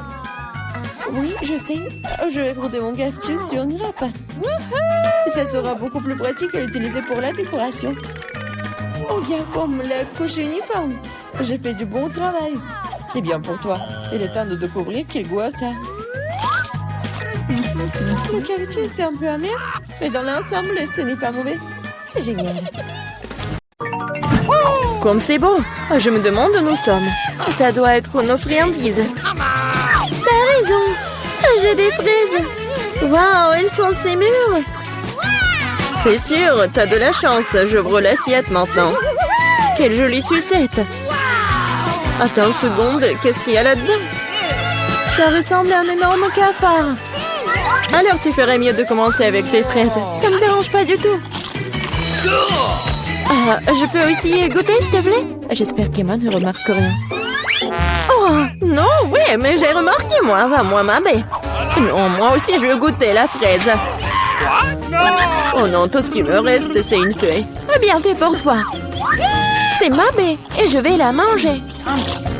Oui, je sais. Je vais broder mon cactus sur une râpe. Ça sera beaucoup plus pratique à l'utiliser pour la décoration. Regarde comme la couche uniforme. J'ai fait du bon travail. C'est bien pour toi. Il est temps de découvrir quel goût a ça. Le cactus est un peu amer, mais dans l'ensemble, ce n'est pas mauvais. C'est génial. Comme c'est beau. Je me demande où nous sommes. Ça doit être nos friandises. T'as raison. J'ai des fraises. Waouh, elles sont si mûres. C'est sûr, t'as de la chance. J'ouvre l'assiette maintenant. Quelle jolie sucette. Attends une seconde, qu'est-ce qu'il y a là-dedans? Ça ressemble à un énorme cafard. Alors tu ferais mieux de commencer avec tes fraises. Ça me dérange pas du tout. Ah, je peux aussi goûter, s'il te plaît? J'espère qu'Emma ne remarque rien. Oh, non, oui, mais j'ai remarqué, moi. Va, moi, ma baie. Non, moi aussi, je veux goûter la fraise. Oh non, tout ce qui me reste, c'est une feuille. Bien fait pour toi. C'est ma baie et je vais la manger.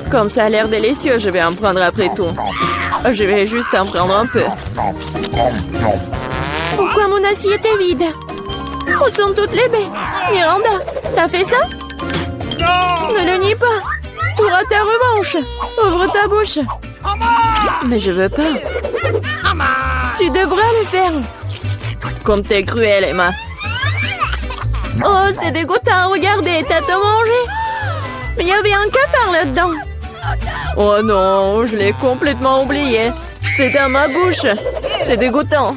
Comme ça a l'air délicieux, je vais en prendre après tout. Je vais juste en prendre un peu. Pourquoi mon assiette est vide? Où sont toutes les baies? Miranda, t'as fait ça? Ne le nie pas. Tu auras ta revanche. Ouvre ta bouche. Mais je veux pas. Tu devras le faire. Comme t'es cruelle, Emma. Oh, c'est dégoûtant. Regardez, t'as tout mangé. Mais il y avait un cafard là-dedans. Oh non, je l'ai complètement oublié. C'est dans ma bouche. C'est dégoûtant.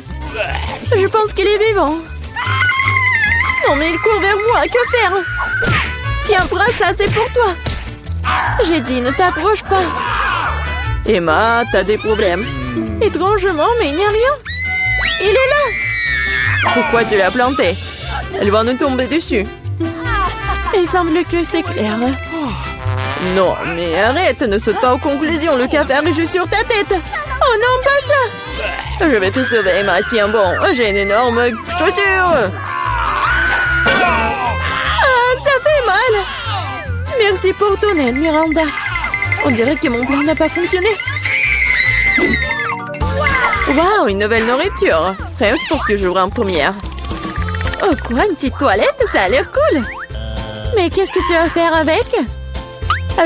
Je pense qu'il est vivant. Non, mais il court vers moi. Que faire? Tiens, prends ça, c'est pour toi. J'ai dit, ne t'approche pas. Emma, t'as des problèmes. Étrangement, mais il n'y a rien. Il est là. Pourquoi tu l'as planté? Elle va nous tomber dessus. Il semble que c'est clair. Non, mais arrête, ne saute pas aux conclusions. Le cafard est juste sur ta tête. Oh non, pas ça. Je vais te sauver, Emma. Tiens bon, j'ai une énorme chaussure. Ah, ça fait mal. Merci pour ton aide, Miranda. On dirait que mon plan n'a pas fonctionné. Waouh, une nouvelle nourriture. Presque pour que j'ouvre en première. Oh quoi, une petite toilette? Ça a l'air cool. Mais qu'est-ce que tu vas faire avec?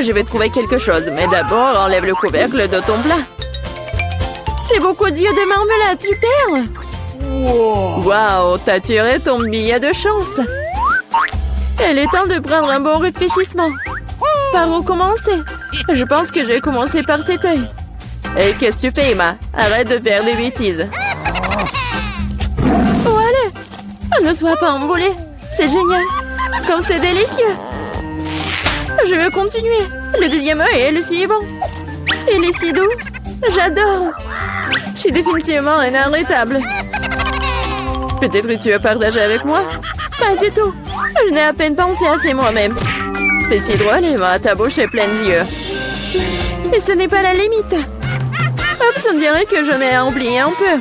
Je vais trouver quelque chose, mais d'abord, enlève le couvercle de ton plat. C'est beaucoup d'yeux de marmelade, super. Waouh, t'as tiré ton billet de chance. Il est temps de prendre un bon réfléchissement. Par où commencer? Je pense que je vais commencer par cet œil. Et qu'est-ce que tu fais, Emma? Arrête de faire des bêtises. Voilà. Ne sois pas emboulé. C'est génial. Comme c'est délicieux. Je veux continuer. Le deuxième œil est le suivant. Il est si doux. J'adore. Je suis définitivement inarrêtable. Peut-être que tu veux partager avec moi? Pas du tout. Je n'ai à peine pensé à c'est moi-même. C'est si drôle, Emma. Ta bouche est pleine d'yeux. Et ce n'est pas la limite. Oups, on dirait que j'en ai oublié un peu.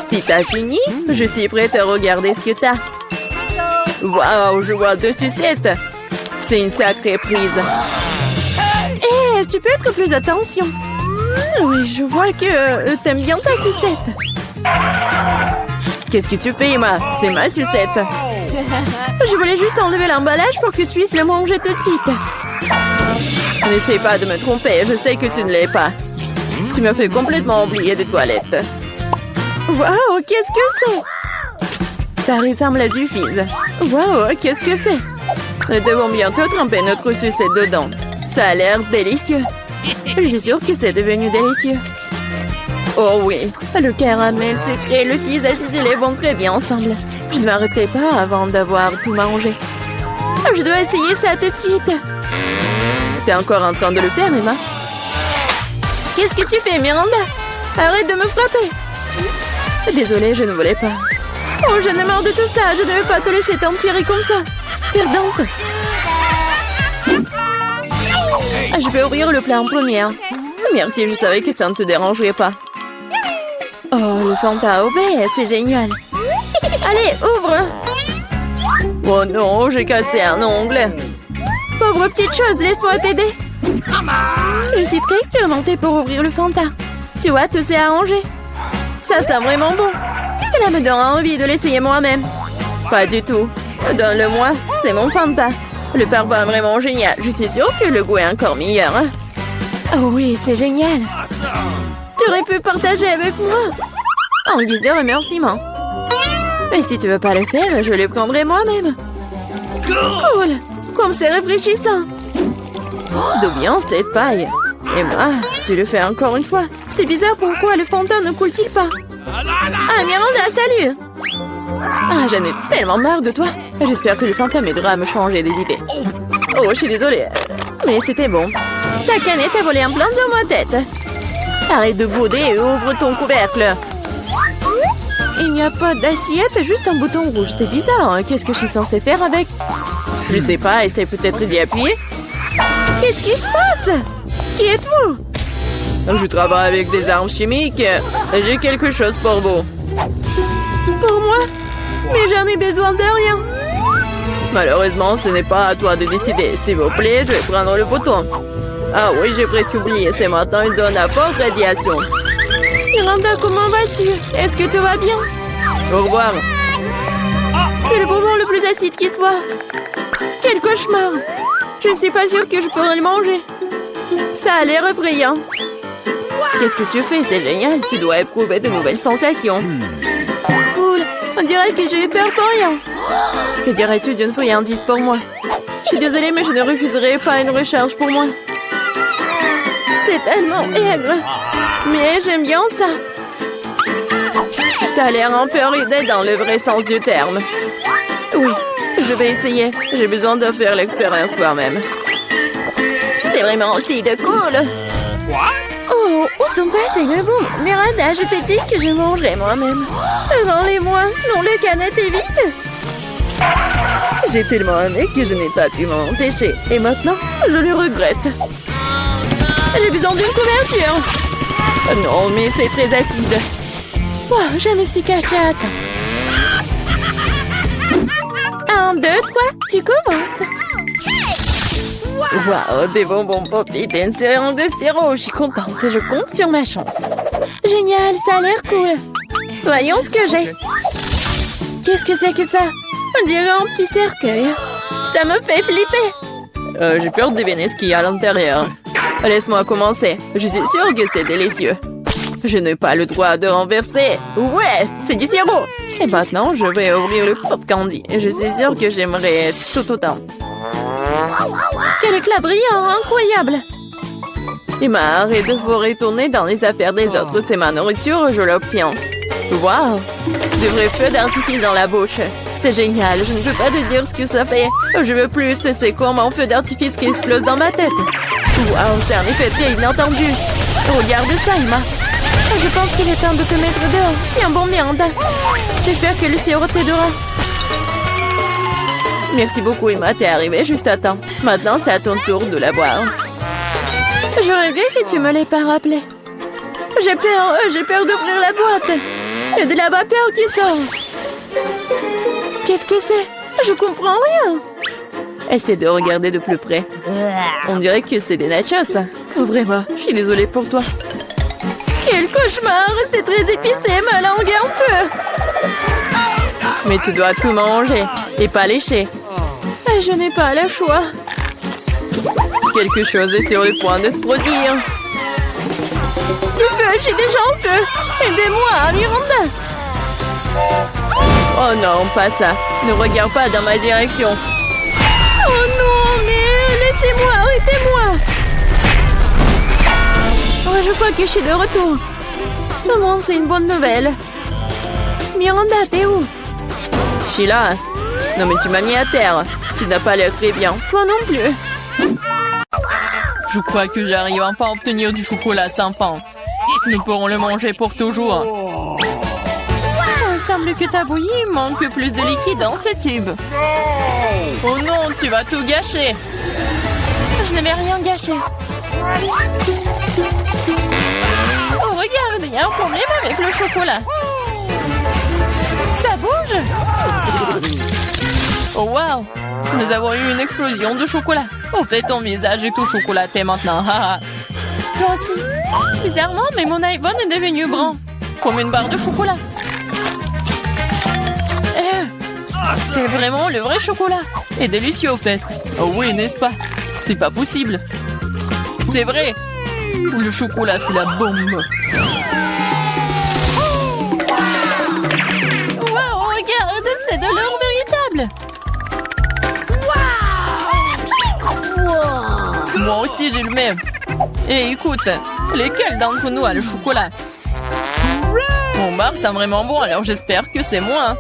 Si t'as fini, je suis prête à regarder ce que t'as. Waouh, je vois 2 sucettes. C'est une sacrée prise. Hé, tu peux être plus attention. Oui, je vois que t'aimes bien ta sucette. Qu'est-ce que tu fais, Emma? C'est ma sucette. Je voulais juste enlever l'emballage pour que tu puisses le manger tout de suite. N'essaie pas de me tromper, je sais que tu ne l'es pas. Tu me fais complètement oublier des toilettes. Waouh, qu'est-ce que c'est? Ça ressemble à du fizz. Waouh, qu'est-ce que c'est? Nous devons bientôt tremper notre sucette dedans. Ça a l'air délicieux. Je suis sûre que c'est devenu délicieux. Oh oui, le caramel sucré et le fizz acidulé vont très bien ensemble. Je ne m'arrêterai pas avant d'avoir tout mangé. Je dois essayer ça tout de suite. T'es encore en train de le faire, Emma? Qu'est-ce que tu fais, Miranda? Arrête de me frapper. Désolée, je ne voulais pas. Oh, j'en ai marre de tout ça. Je ne veux pas te laisser t'en tirer comme ça. Perdante. Je vais ouvrir le plat en première. Merci, je savais que ça ne te dérangerait pas. Oh, le Fanta au baie, c'est génial. Allez, ouvre. Oh non, j'ai cassé un ongle. Pauvre petite chose, laisse-moi t'aider. Je suis très expérimentée pour ouvrir le Fanta. Tu vois, tout s'est arrangé. Ça sent vraiment bon. Cela me donne envie de l'essayer moi-même. Pas du tout. Donne-le-moi, c'est mon Fanta. Le parfum est vraiment génial. Je suis sûre que le goût est encore meilleur. Hein? Oh oui, c'est génial. Tu aurais pu partager avec moi. En guise de remerciement. Mais si tu veux pas le faire, je le prendrai moi-même. Cool. Comme c'est rafraîchissant. D'où vient cette paille? Emma, tu le fais encore une fois. C'est bizarre, pourquoi le Fanta ne coule-t-il pas? Ah, Miranda, salut. Ah, j'en ai tellement marre de toi. J'espère que le Fanta m'aidera à me changer des idées. Oh, je suis désolée. Mais c'était bon. Ta canette a volé un plan dans ma tête. Arrête de bouder et ouvre ton couvercle. Il n'y a pas d'assiette, juste un bouton rouge. C'est bizarre, hein? Qu'est-ce que je suis censée faire avec? Je sais pas, essaie peut-être d'y appuyer. Qu'est-ce qui se passe? Qui êtes-vous? Je travaille avec des armes chimiques. J'ai quelque chose pour vous. Pour Mais j'en ai besoin de rien. Malheureusement, ce n'est pas à toi de décider. S'il vous plaît, je vais prendre le bouton. Ah oui, j'ai presque oublié. C'est maintenant une zone à forte radiation. Miranda, comment vas-tu? Est-ce que tout va bien? Au revoir. C'est le bonbon le plus acide qui soit. Quel cauchemar. Je ne suis pas sûre que je pourrais le manger. Ça a l'air effrayant. Qu'est-ce que tu fais? C'est génial. Tu dois éprouver de nouvelles sensations. Cool. On dirait que j'ai eu peur pour rien. Que dirais-tu d'une friandise pour moi? Je suis désolée, mais je ne refuserai pas une recharge pour moi. C'est tellement aigre. Mais j'aime bien ça. T'as l'air un peu rude dans le vrai sens du terme. Oui, je vais essayer. J'ai besoin de faire l'expérience moi-même. C'est vraiment aussi de cool. Oh, où sont passés mes bons? Miranda, je t'ai dit que je mangerais moi-même. Devant-les-moi. Non, le canette est vide. J'ai tellement aimé que je n'ai pas pu m'en empêcher. Et maintenant, je le regrette. J'ai besoin d'une couverture. Non, mais c'est très acide. Oh, je me suis cachée à temps. 1, 2, 3, tu commences. Wow, des bonbons Poppy, t'es une série de sirop. Je suis contente, je compte sur ma chance. Génial, ça a l'air cool. Voyons ce que j'ai. Qu'est-ce que c'est que ça? On dirait un petit cercueil. Ça me fait flipper. J'ai peur de deviner ce qu'il y a à l'intérieur. Laisse-moi commencer. Je suis sûre que c'est délicieux. Je n'ai pas le droit de renverser. Ouais, c'est du sirop. Et maintenant, je vais ouvrir le pop candy. Je suis sûre que j'aimerais tout autant. Quel éclat brillant, incroyable. Emma, arrête de vous retourner dans les affaires des autres. C'est ma nourriture, je l'obtiens. Waouh, de vrais feux d'artifice dans la bouche. C'est génial, je ne peux pas te dire ce que ça fait. Je veux plus, c'est comme un feu d'artifice qui explose dans ma tête. Waouh, c'est un effet très inattendu. Regarde ça, Emma. Je pense qu'il est temps de te mettre dehors. Tiens bon, Miranda. J'espère que le sirop t'aidera. Merci beaucoup, Emma. T'es arrivée juste à temps. Maintenant, c'est à ton tour de la boire. J'aurais vu que tu me l'aies pas rappelé. J'ai peur d'ouvrir la boîte. Il y a de la vapeur qui sort. Qu'est-ce que c'est? Je comprends rien. Essaie de regarder de plus près. On dirait que c'est des nachos. Oh, vraiment, je suis désolée pour toi. Quel cauchemar! C'est très épicé, ma langue est en feu. Mais tu dois tout manger et pas lécher. Je n'ai pas le choix. Quelque chose est sur le point de se produire. Du feu, je suis déjà en feu. Aidez-moi, Miranda. Oh non, pas ça. Ne regarde pas dans ma direction. Oh non, mais laissez-moi, arrêtez-moi. Oh, je crois que je suis de retour. Maman, c'est une bonne nouvelle. Miranda, t'es où? Je suis là. Non, mais tu m'as mis à terre. Tu n'as pas l'air très bien. Toi non plus. Je crois que j'arrive enfin à obtenir du chocolat sympa. Nous pourrons le manger pour toujours. Oh, il semble que ta bouillie manque plus de liquide dans ce tube. Oh non, tu vas tout gâcher. Je n'avais rien gâché. Oh, regarde, il y a un problème avec le chocolat. Ça bouge. Oh, wow. Nous avons eu une explosion de chocolat. Au fait, ton visage est tout chocolaté maintenant. Toi aussi. Bizarrement, mais mon iPhone est devenu brun. Comme une barre de chocolat. C'est vraiment le vrai chocolat. Et délicieux, au fait. Oh oui, n'est-ce pas? C'est pas possible. C'est vrai. Le chocolat, c'est la bombe. Wow, regarde, c'est de l'or véritable. Wow. Moi aussi, j'ai le même. Et écoute, lequel d'entre nous a le chocolat? Mon bar sent vraiment bon, alors j'espère que c'est moi.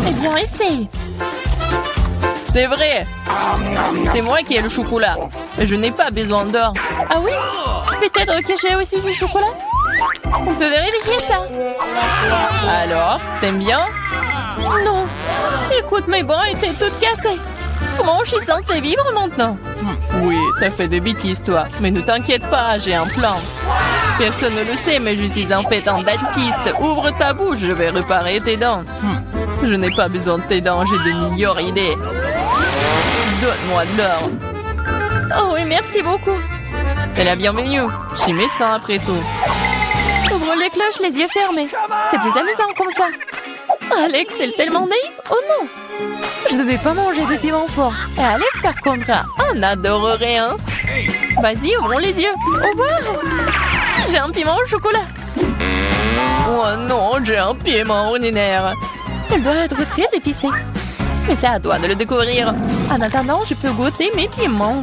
Eh bien, essaye. C'est vrai. C'est moi qui ai le chocolat. Mais je n'ai pas besoin d'or. Ah oui? Peut-être que j'ai aussi du chocolat? On peut vérifier ça. Alors, t'aimes bien? Non. Écoute, mes bras étaient toutes cassées. Comment je suis censée vivre maintenant? Oui, t'as fait des bêtises, toi. Mais ne t'inquiète pas, j'ai un plan. Personne ne le sait, mais je suis en fait un dentiste. Ouvre ta bouche, je vais réparer tes dents. Je n'ai pas besoin de tes dents, j'ai de meilleures idées. Donne-moi de l'or. Oh oui, merci beaucoup. C'est la bienvenue. Je suis médecin après tout. Ouvre les cloches, les yeux fermés. C'est plus amusant comme ça. Alex, elle est tellement naïve. Oh non. Je devais pas manger de piment fort. Et Alex, par contre, On adorerait, hein? vas-y, ouvrons les yeux. Au revoir. J'ai un piment au chocolat. Oh non, j'ai un piment ordinaire. Elle doit être très épicée. Mais c'est à toi de le découvrir. En attendant, je peux goûter mes piments.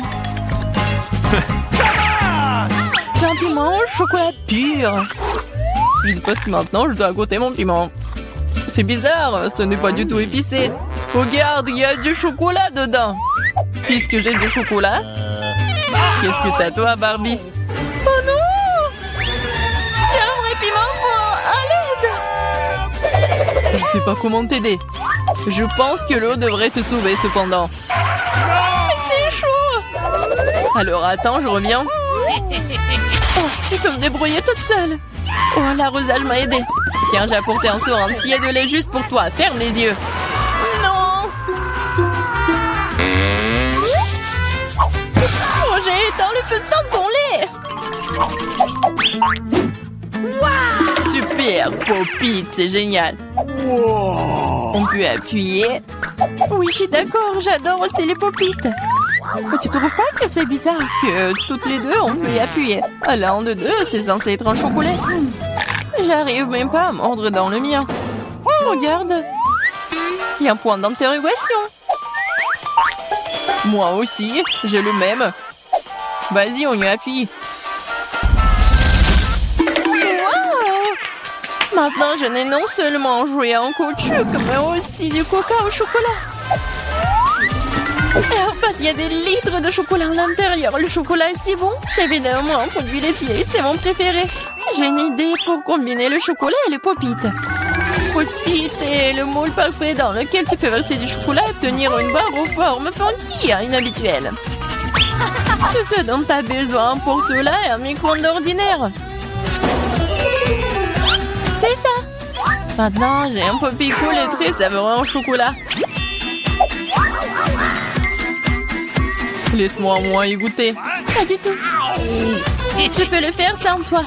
J'ai un piment au chocolat pur. Je suppose que maintenant, je dois goûter mon piment. C'est bizarre, ce n'est pas du tout épicé. Regarde, il y a du chocolat dedans. Puisque j'ai du chocolat, qu'est-ce que t'as toi, Barbie? Oh non! C'est un vrai piment fort. À l'aide! Je sais pas comment t'aider. Je pense que l'eau devrait te sauver cependant. Mais c'est chaud! Alors attends, je reviens. Oh, je peux me débrouiller toute seule. Oh, l'arrosage m'a aidé. Tiens, j'ai apporté un seau entier de lait juste pour toi. Ferme les yeux. Non! Oh, j'ai éteint le feu de ton lait! Super, Pop-It, c'est génial. On peut appuyer. Oui, je suis d'accord, j'adore aussi les popites. Mais tu trouves pas que c'est bizarre Que toutes les deux, on peut y appuyer. À l'un de deux, c'est censé être un chocolat. J'arrive même pas à mordre dans le mien. Oh, regarde! Il y a un point d'interrogation. Moi aussi, j'ai le même. Vas-y, on y appuie. Maintenant, je n'ai non seulement joué en caoutchouc, mais aussi du coca au chocolat. Et en fait, il y a des litres de chocolat à l'intérieur. Le chocolat est si bon. C'est évidemment un produit laitier. C'est mon préféré. J'ai une idée pour combiner le chocolat et le pop-it. Pop-it est le moule parfait dans lequel tu peux verser du chocolat et obtenir une barre aux formes funky, inhabituelles. Tout ce dont tu as besoin pour cela est un micro-ondes ordinaire. C'est ça. Maintenant, j'ai un Poppy cool et très savoureux en chocolat. Laisse-moi au moins y goûter. Pas du tout. Je peux le faire sans toi.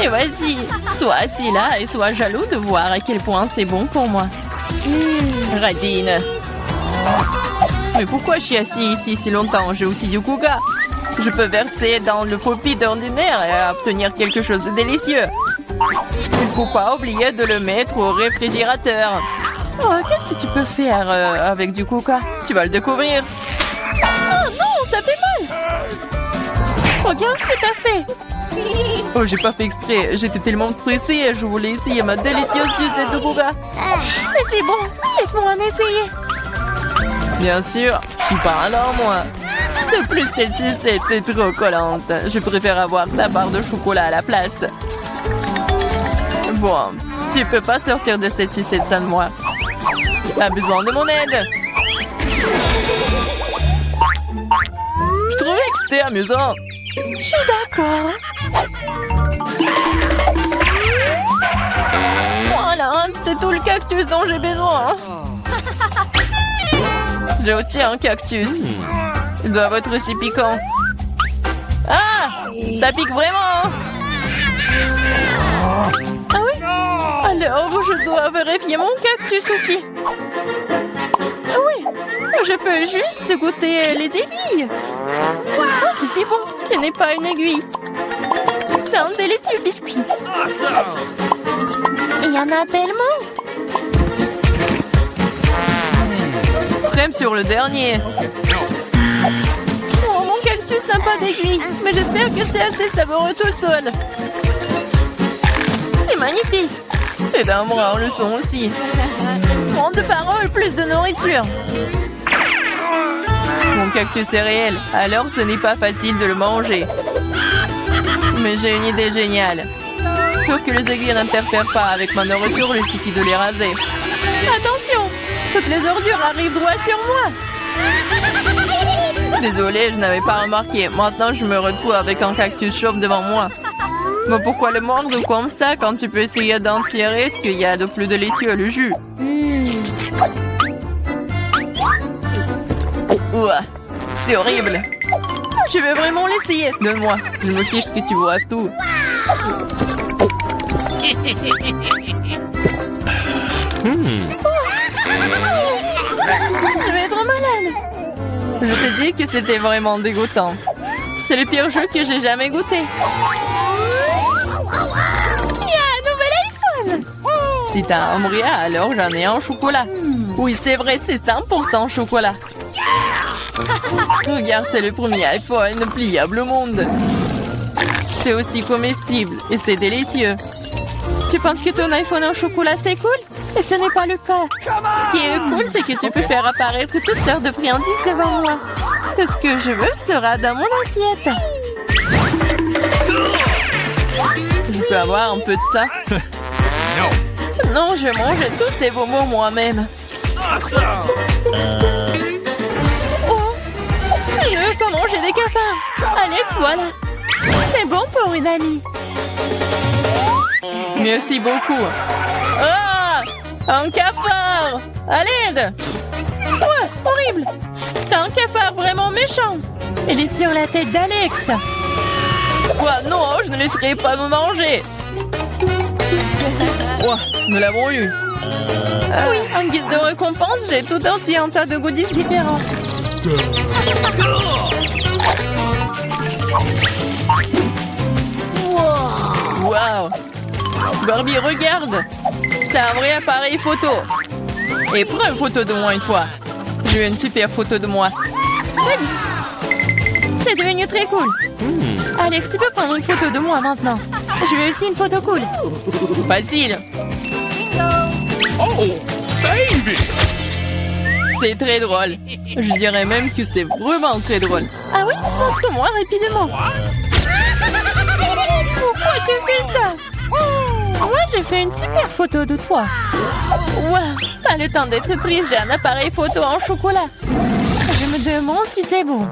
Et vas-y, sois assis là et sois jaloux de voir à quel point c'est bon pour moi. Radine. Mais pourquoi je suis assis ici si longtemps? J'ai aussi du coca. Je peux verser dans le Pop-It ordinaire et obtenir quelque chose de délicieux. Il faut pas oublier de le mettre au réfrigérateur. Oh, qu'est-ce que tu peux faire Avec du coca, tu vas le découvrir. Oh non, ça fait mal. Regarde ce que t'as fait. Oh, j'ai pas fait exprès. J'étais tellement pressée. Je voulais essayer ma délicieuse sucette de coca. C'est si bon. Laisse-moi en essayer. Bien sûr, je suis pas alors moi. De plus, cette sucette est trop collante. Je préfère avoir ta barre de chocolat à la place. Bon, tu peux pas sortir de cette sucette sans moi. T'as besoin de mon aide. Je trouvais que c'était amusant. Je suis d'accord. Voilà, c'est tout le cactus dont j'ai besoin. J'ai aussi un cactus. Ils doivent être aussi piquants. Ah! Ça pique vraiment! Ah oui? Alors, je dois vérifier mon cactus aussi. Ah oui, je peux juste goûter les aiguilles. Oh, c'est si bon. Ce n'est pas une aiguille. C'est un délicieux biscuit. Il y en a tellement. Crème sur le dernier. Oh, mon cactus n'a pas d'aiguille. Mais j'espère que c'est assez savoureux tout seul. C'est magnifique. Et d'un bras, le son aussi. Moins de paroles, plus de nourriture. Mon cactus est réel, alors ce n'est pas facile de le manger. Mais j'ai une idée géniale. Pour que les aiguilles n'interfèrent pas avec ma nourriture, il suffit de les raser. Attention, toutes les ordures arrivent droit sur moi. Désolée, je n'avais pas remarqué. Maintenant, je me retrouve avec un cactus chauve devant moi. Mais pourquoi le mordre comme ça quand tu peux essayer d'en tirer ce qu'il y a de plus délicieux, le jus? Ouah, c'est horrible. Je veux vraiment l'essayer. Donne-moi. Je me fiche que tu vois tout. Je vais être malade. Je te dis que c'était vraiment dégoûtant. C'est le pire jeu que j'ai jamais goûté. Il y a un nouvel iPhone. Si t'as un bria, alors j'en ai un en chocolat. Oui, c'est vrai, c'est 100% chocolat. Regarde, c'est le premier iPhone pliable au monde. C'est aussi comestible et c'est délicieux. Tu penses que ton iPhone en chocolat c'est cool? Et ce n'est pas le cas. Ce qui est cool, c'est que tu peux faire apparaître toutes sortes de friandises devant moi. Tout ce que je veux sera dans mon assiette. Je peux avoir un peu de ça? No. Non, je mange tous ces bonbons moi-même. Awesome. Oh, je ne veux pas manger des cafards. Alex, voilà. C'est bon pour une amie. Merci beaucoup. Ah, un cafard. À l'aide. Ouais, horrible. C'est un cafard vraiment méchant. Il est sur la tête d'Alex. Quoi, non, je ne laisserai pas me manger. Ouais, nous l'avons eu. Oui, en guise de récompense, j'ai tout aussi un tas de goodies différents. Wow. Barbie, regarde. C'est un vrai appareil photo. Et prends une photo de moi une fois. Je veux une super photo de moi. Vas-y. C'est devenu très cool. Alex, tu peux prendre une photo de moi maintenant. Je veux aussi une photo cool. Facile. Oh, baby. C'est très drôle. Je dirais même que c'est vraiment très drôle. Ah oui? Montre-moi rapidement. Pourquoi tu fais ça? Moi, j'ai fait une super photo de toi. Waouh, pas le temps d'être triste, j'ai un appareil photo en chocolat. Je me demande si c'est bon.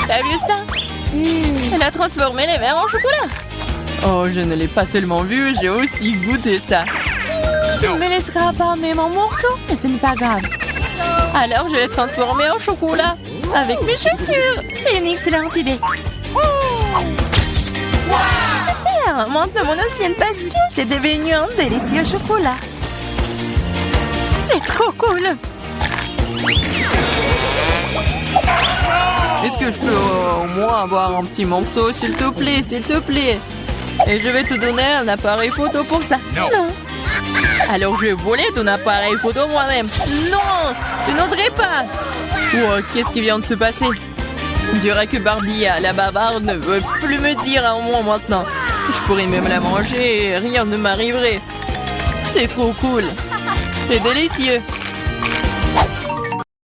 T'as vu ça? Elle a transformé les verres en chocolat. Oh, je ne l'ai pas seulement vu, j'ai aussi goûté ça. Tu ne me laisseras pas même en morceaux, mais ce n'est pas grave. Alors, je l'ai transformé en chocolat avec mes chaussures. C'est une excellente idée. Super! Maintenant, mon ancienne basket est devenue un délicieux chocolat. C'est trop cool! Est-ce que je peux au moins avoir un petit morceau, s'il te plaît, s'il te plaît? Et je vais te donner un appareil photo pour ça. Non! Alors je vais voler ton appareil photo moi-même. Non! Tu n'oserais pas! Oh, qu'est-ce qui vient de se passer? On dirait que Barbie, la bavarde, ne veut plus me dire un mot maintenant. Je pourrais même la manger et rien ne m'arriverait. C'est trop cool. C'est délicieux.